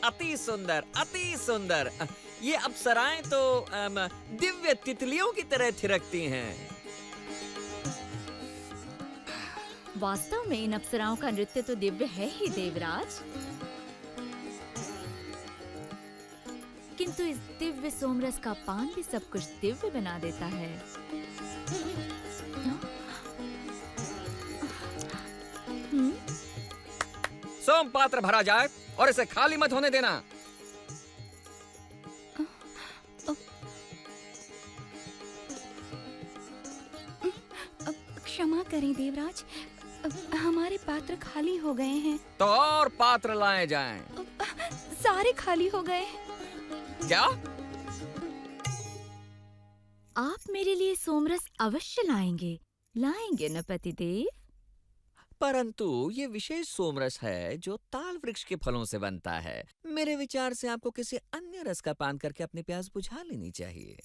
अति सुंदर, अति सुंदर। ये अप्सराएं तो दिव्य तितलियों की तरह थिरकती हैं। वास्तव में इन अप्सराओं का नृत्य तो दिव्य है ही देवराज, किंतु इस दिव्य सोमरस का पान भी सब कुछ दिव्य बना देता है। सोम पात्र भरा जाए और इसे खाली मत होने देना। क्षमा करें देवराज, हमारे पात्र खाली हो गए हैं। तो और पात्र लाए जाएं। सारे खाली हो गए। क्या? आप मेरे लिए सोमरस अवश्य लाएंगे, लाएंगे न पतिदेव? परंतु ये विशेष सोमरस है जो ताल वृक्ष के फलों से बनता है। मेरे विचार से आपको किसी अन्य रस का पान करके अपनी प्यास बुझा लेनी चाहिए।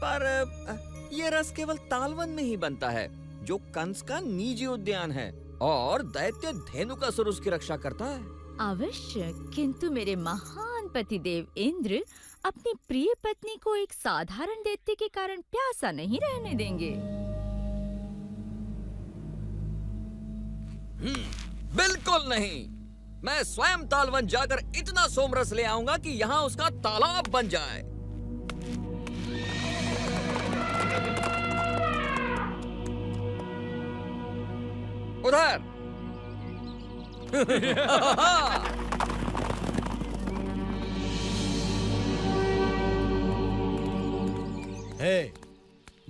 पर ये रस केवल तालवन में ही बनता है, जो कंस का निजी उद्यान है, और दैत्य धेनुकासुर उसकी रक्षा करता है। अवश्य, किंतु मेरे महान पतिदेव इंद्र अपनी प्रिय पत्नी को एक साधारण दैत्य के कारण प्यासा नहीं रहने देंगे। बिल्कुल नहीं। मैं स्वयं तालवन जाकर इतना सोमरस ले आऊंगा कि यहाँ उसका तालाब बन जाए। उधर। हे,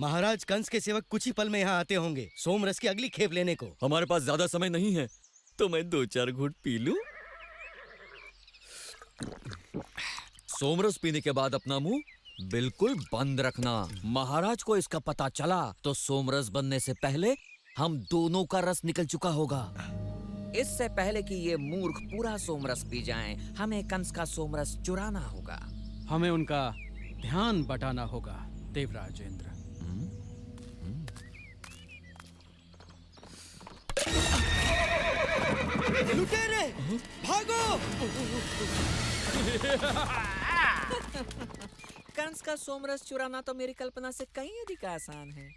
महाराज कंस के सेवक कुछ ही पल में यहाँ आते होंगे सोमरस की अगली खेप लेने को। हमारे पास ज्यादा समय नहीं है, तो मैं 2-4 घूंट पी लूं। सोमरस पीने के बाद अपना मुंह बिल्कुल बंद रखना। महाराज को इसका पता चला तो सोमरस बनने से पहले हम दोनों का रस निकल चुका होगा। इससे पहले कि ये मूर्ख पूरा सोमरस पी जाएं, हमें कंस का सोमरस चुराना होगा। हमें उनका ध्यान बटाना होगा देवराज इंद्र। लुटेरे, भागो! कंस का सोमरस चुराना तो मेरी कल्पना से कहीं अधिक आसान है।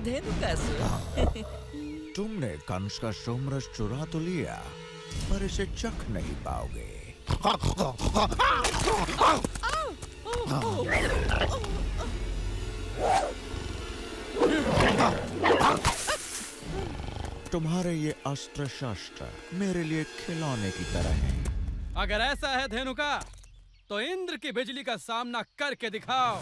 धेनुकासुर, तुमने कंस का सोमरस चुरा तो लिया, पर इसे चख नहीं पाओगे। तुम्हारे ये अस्त्र शस्त्र मेरे लिए खिलौने की तरह हैं। अगर ऐसा है धेनुका, तो इंद्र की बिजली का सामना करके दिखाओ।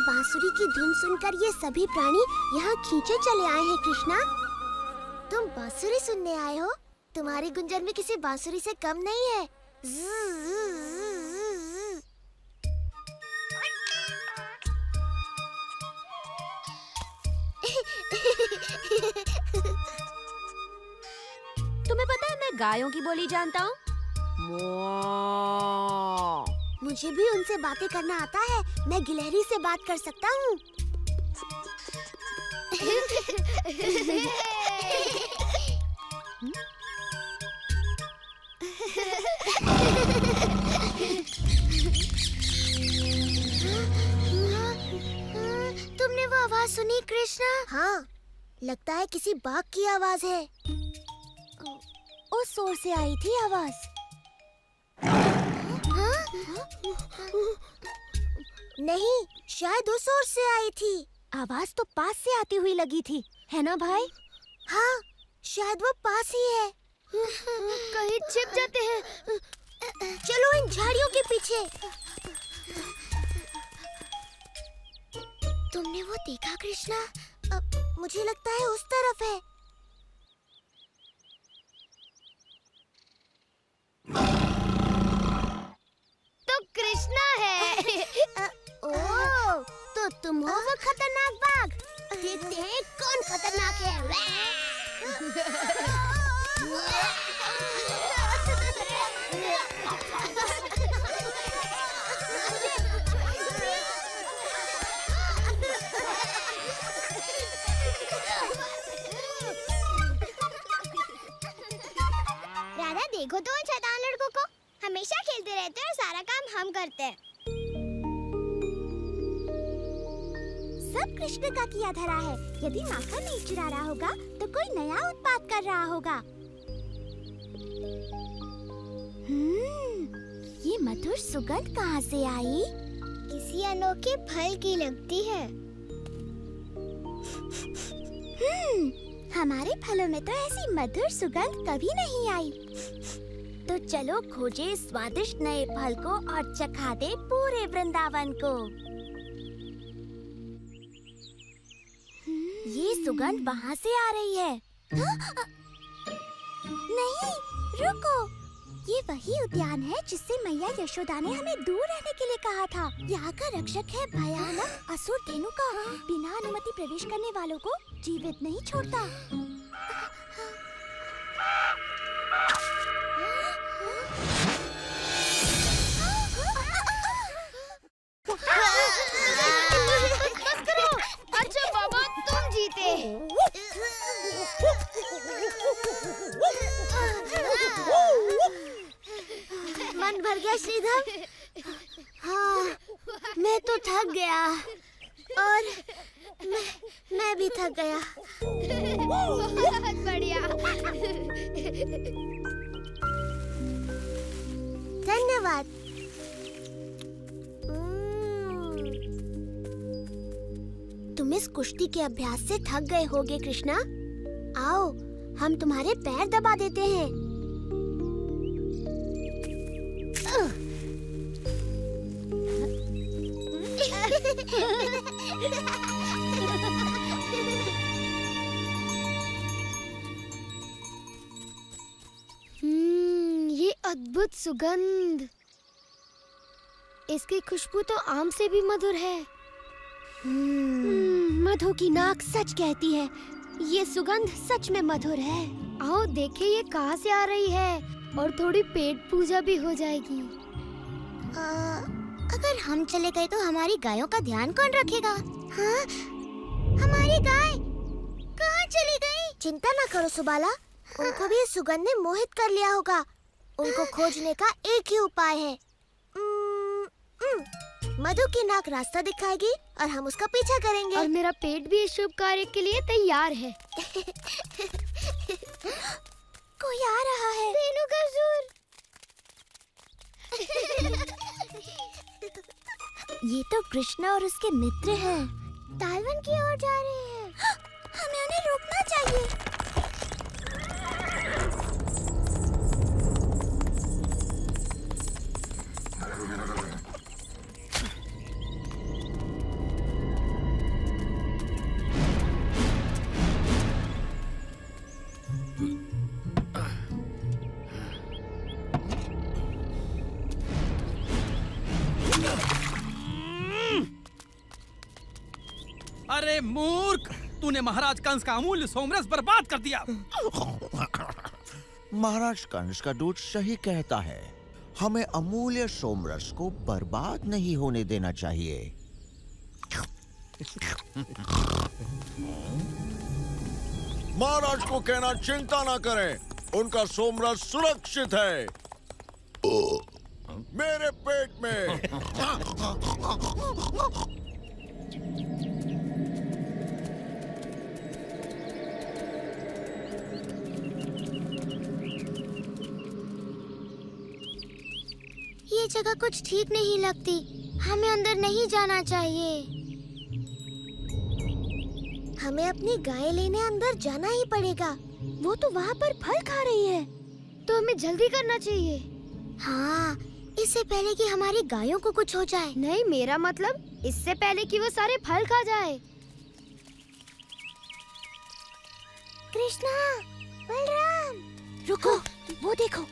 बांसुरी की धुन सुनकर ये सभी प्राणी यहाँ खींचे चले आए हैं। कृष्णा, तुम बांसुरी सुनने आए हो? तुम्हारी गुंजन भी किसी बांसुरी से कम नहीं है। तुम्हें पता है मैं गायों की बोली जानता हूँ। मुझे भी उनसे बातें करना आता है। मैं गिलहरी से बात कर सकता हूँ। सुनी कृष्णा? हाँ, लगता है किसी बाघ की आवाज है। उस ओर से आई थी आवाज। हाँ? नहीं, शायद उस ओर से आई थी। आवाज तो पास से आती हुई लगी थी, है ना भाई? हाँ, शायद वो पास ही है। कहीं छिप जाते हैं। चलो इन झाड़ियों के पीछे। तुमने वो देखा कृष्णा? मुझे लगता है उस तरफ है। तो कृष्णा है। ओह, तो तुम हो वो खतरनाक बाघ। देखते हैं कौन खतरनाक है। राधा, देखो तो उन शैतान लड़कों को। हमेशा खेलते रहते हैं और सारा काम हम करते हैं। सब कृष्ण का किया धरा है। यदि माखन नहीं चुरा रहा होगा तो कोई नया उत्पाद कर रहा होगा। ये मधुर सुगंध कहाँ से आई? किसी अनोखे फल की लगती है। हमारे फलों में तो ऐसी मधुर सुगंध कभी नहीं आई। तो चलो खोजे स्वादिष्ट नए फल को और चखा दे पूरे वृंदावन को। ये सुगंध वहाँ से आ रही है। नहीं, रुको। ये वही उद्यान है जिससे मैया यशोदा ने हमें दूर रहने के लिए कहा था। यहाँ का रक्षक है भयानक असुर धेनुका। बिना अनुमति प्रवेश करने वालों को जीवित नहीं छोड़ता। बस करो। अच्छा बाबा, तुम जीते। मन भर गया श्रीधर। हाँ, मैं तो थक गया और मैं भी थक गया। बहुत बढ़िया। धन्यवाद। तुम इस कुश्ती के अभ्यास से थक गए होगे कृष्णा। आओ, हम तुम्हारे पैर दबा देते हैं। ये अद्भुत सुगंध। इसकी खुशबू तो आम से भी मधुर है। मधु की नाक सच कहती है। ये सुगंध सच में मधुर है। आओ देखें ये कहाँ से आ रही है और थोड़ी पेट पूजा भी हो जाएगी। अगर हम चले गए तो हमारी गायों का ध्यान कौन रखेगा? हाँ? हमारी गाय कहाँ चली गई? चिंता ना करो सुबाला, उनको भी इस सुगंध ने मोहित कर लिया होगा। उनको खोजने का एक ही उपाय है। मधु की नाक रास्ता दिखाएगी और हम उसका पीछा करेंगे। और मेरा पेट भी इस शुभ कार्य के लिए तैयार है। कोई आ रहा है। धेनुकासुर। ये तो कृष्णा और उसके मित्र हैं। तालवन की ओर जा रहे हैं। हमें उन्हें रोकना चाहिए। अरे मूर्ख, तूने महाराज कंस का अमूल्य सोमरस बर्बाद कर दिया। महाराज कंस का दूत सही कहता है। हमें अमूल्य सोमरस को बर्बाद नहीं होने देना चाहिए। महाराज को कहना चिंता ना करें, उनका सोमरस सुरक्षित है मेरे पेट में। ये जगह कुछ ठीक नहीं लगती। हमें अंदर नहीं जाना चाहिए। हमें अपनी गाय लेने अंदर जाना ही पड़ेगा। वो तो वहाँ पर फल खा रही है, तो हमें जल्दी करना चाहिए। हाँ, इससे पहले कि हमारी गायों को कुछ हो जाए। नहीं, मेरा मतलब इससे पहले कि वो सारे फल खा जाए। कृष्णा, बलराम, रुको, वो देखो।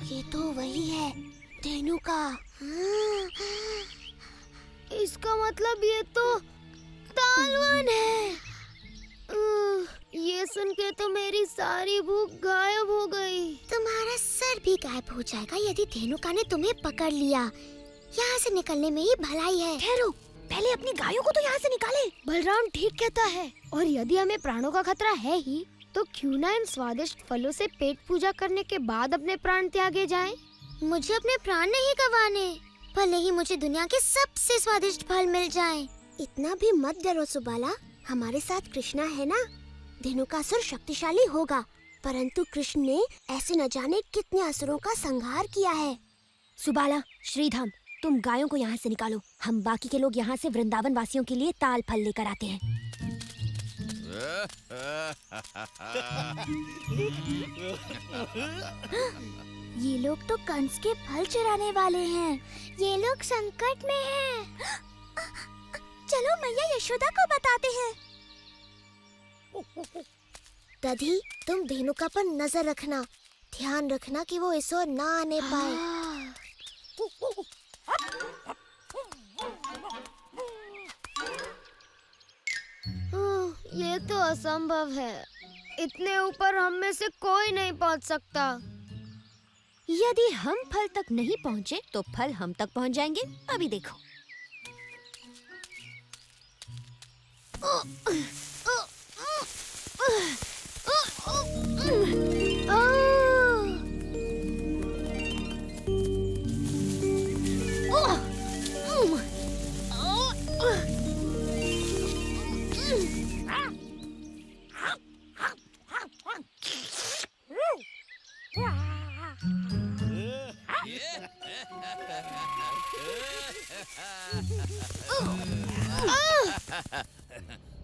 ये तो वही है, धेनुका। इसका मतलब ये तो तालवन है। ये सुन के तो मेरी सारी भूख गायब हो गई। तुम्हारा सर भी गायब हो जाएगा यदि धेनुका ने तुम्हें पकड़ लिया। यहाँ से निकलने में ही भलाई है। ठहरो, पहले अपनी गायों को तो यहाँ से निकाले। बलराम ठीक कहता है, और यदि हमें प्राणों का खतरा है ही, तो क्यों ना इन स्वादिष्ट फलों से पेट पूजा करने के बाद अपने प्राण त्यागे जाएं? मुझे अपने प्राण नहीं गंवाने, भले ही मुझे दुनिया के सबसे स्वादिष्ट फल मिल जाएं। इतना भी मत डरो सुबाला, हमारे साथ कृष्णा है ना। धेनुकासुर शक्तिशाली होगा, परंतु कृष्ण ने ऐसे न जाने कितने असुरों का संहार किया है। सुबाला, श्रीधाम, तुम गायों को यहाँ से निकालो। हम बाकी के लोग यहाँ से वृंदावन वासियों के लिए ताल फल लेकर आते हैं। ये लोग तो कंस के फल चुराने वाले हैं। ये लोग संकट में हैं। चलो मैया यशोदा को बताते हैं। दधी, तुम धेनुका पर नजर रखना। ध्यान रखना कि वो इस ओर ना आने पाए। ये तो असंभव है। इतने ऊपर हम में से कोई नहीं पहुंच सकता। यदि हम फल तक नहीं पहुँचे तो फल हम तक पहुँच जाएंगे। अभी देखो।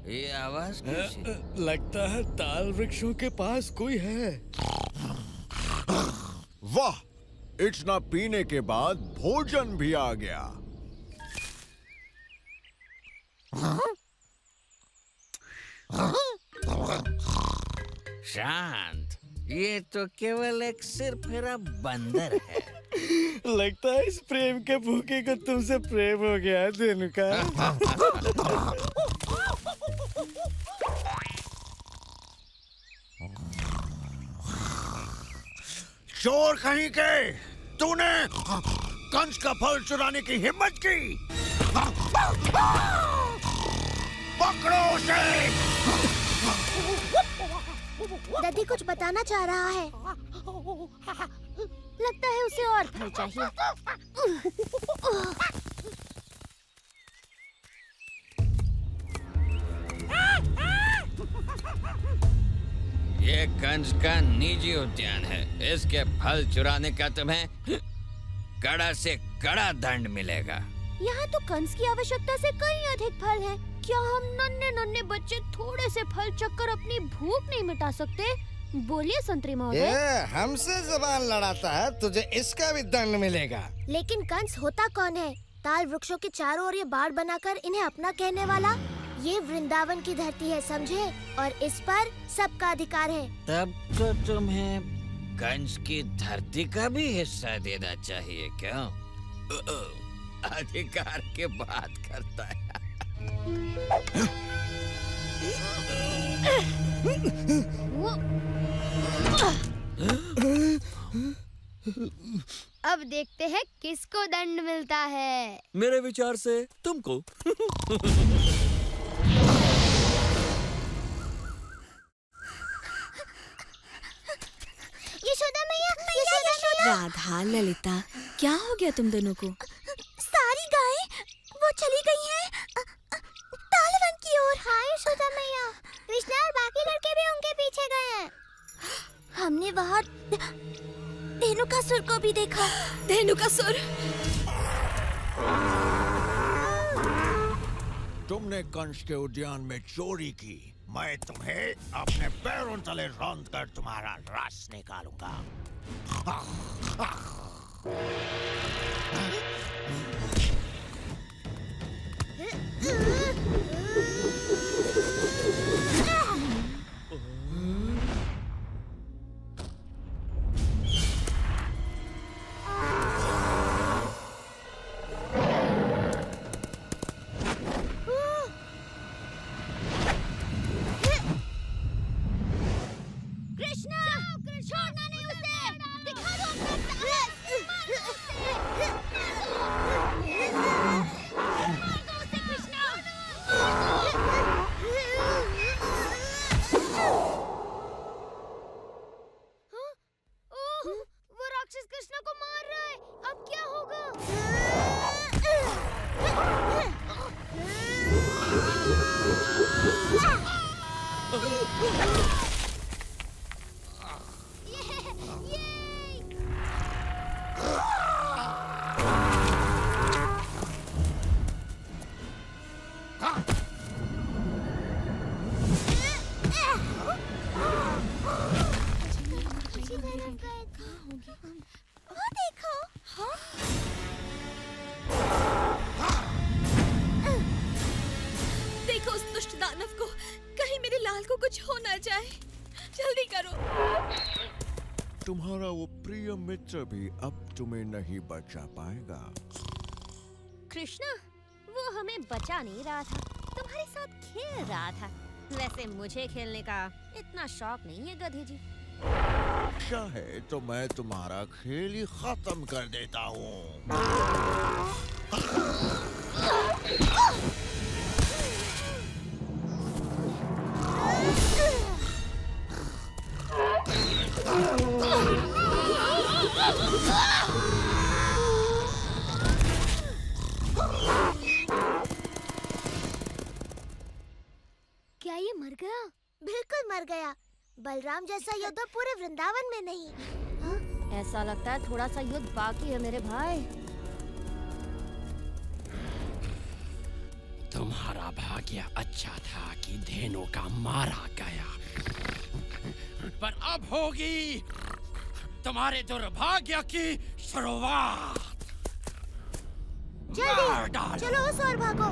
ये आवाज कैसी? लगता है ताल वृक्षों के पास कोई है। वाह, इतना पीने के बाद भोजन भी आ गया। शांत, ये तो केवल एक सिरफिरा बंदर है। लगता है इस प्रेम के भूखे को तुमसे प्रेम हो गया है धेनुका। चोर कहीं के, तूने कंस का फल चुराने की हिम्मत की। पकड़ो उसे। दधी कुछ बताना चाह रहा है। लगता है उसे और फल चाहिए। ये कंस का निजी उद्यान है। इसके फल चुराने का तुम्हें कड़ा से कड़ा दंड मिलेगा। यहाँ तो कंस की आवश्यकता से कहीं अधिक फल है। क्या हम नन्हे नन्हे बच्चे थोड़े से फल चक्कर अपनी भूख नहीं मिटा सकते? बोलिए संतरी महोदय। हमसे जबान लड़ाता है, तुझे इसका भी दंड मिलेगा। लेकिन कंस होता कौन है? ताल वृक्षों के चारों ओर ये बाड़ बनाकर इन्हें अपना कहने वाला। ये वृंदावन की धरती है, समझे? और इस पर सबका अधिकार है। तब तो तुम्हें कंस की धरती का भी हिस्सा देना चाहिए। क्यों? अधिकार की बात करता है। अब देखते हैं किसको दंड मिलता है। मेरे विचार से तुमको। यशोदा मैया, यशोदा मैया। राधा, ललिता, क्या हो गया तुम दोनों को? सारी गायें वो चली गई हैं तालवन की ओर। हाँ यशोदा मैया, कृष्णा और बाकी लड़के भी उनके धेनुकासुर को भी देखा। धेनुकासुर। तुमने कंस के उद्यान में चोरी की, मैं तुम्हें अपने पैरों तले रौंद कर तुम्हारा रस निकालूंगा। कृष्णा, छोड़ना नहीं उसे। दिखा दो अपना साहस। मार दो उसे। मार दो उसे कृष्णा। हाँ? ओह, वो राक्षस कृष्णा को मार रहा है। अब क्या होगा? वो देखो। हाँ? देखो उस दुष्ट दानव को, कहीं मेरे लाल को कुछ हो ना जाए। जल्दी करो। तुम्हारा वो प्रिय मित्र भी अब तुम्हें नहीं बचा पाएगा। कृष्णा, वो हमें बचा नहीं रहा था, तुम्हारे साथ खेल रहा था। वैसे मुझे खेलने का इतना शौक नहीं है गधे जी। चाहे तो मैं तुम्हारा खेल ही खत्म कर देता हूँ। क्या ये मर गया? बिल्कुल मर गया। बलराम जैसा योद्धा पूरे वृंदावन में नहीं। हाँ? ऐसा लगता है थोड़ा सा युद्ध बाकी है मेरे भाई। तुम्हारा भाग्य अच्छा था कि धेनु का मारा गया, पर अब होगी तुम्हारे दुर्भाग्य की शुरुआत। मार डालो। चलो उस ओर भागो।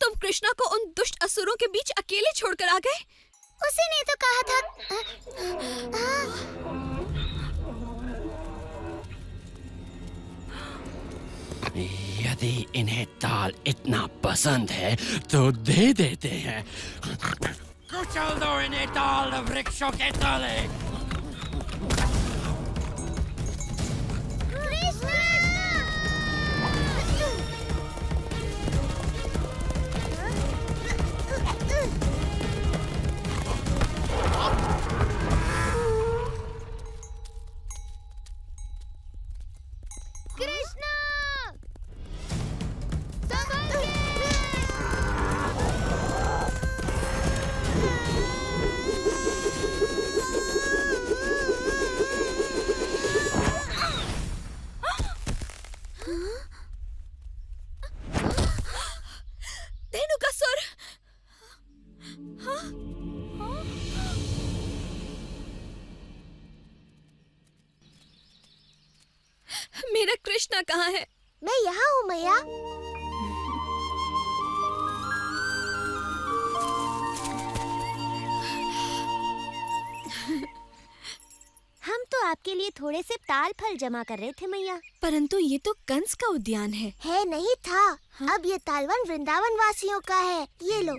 तुम कृष्णा को उन दुष्ट असुरों के बीच अकेले छोड़कर आ गए? उसी ने तो कहा था। यदि इन्हें ताल इतना पसंद है तो दे देते हैं। कुचल दो इन्हें ताल वृक्षों के तले। मैं यहाँ हूँ मैया। हम तो आपके लिए थोड़े से ताल फल जमा कर रहे थे मैया। परंतु ये तो कंस का उद्यान है। है नहीं था। अब ये तालवन वृंदावन वासियों का है। ये लो।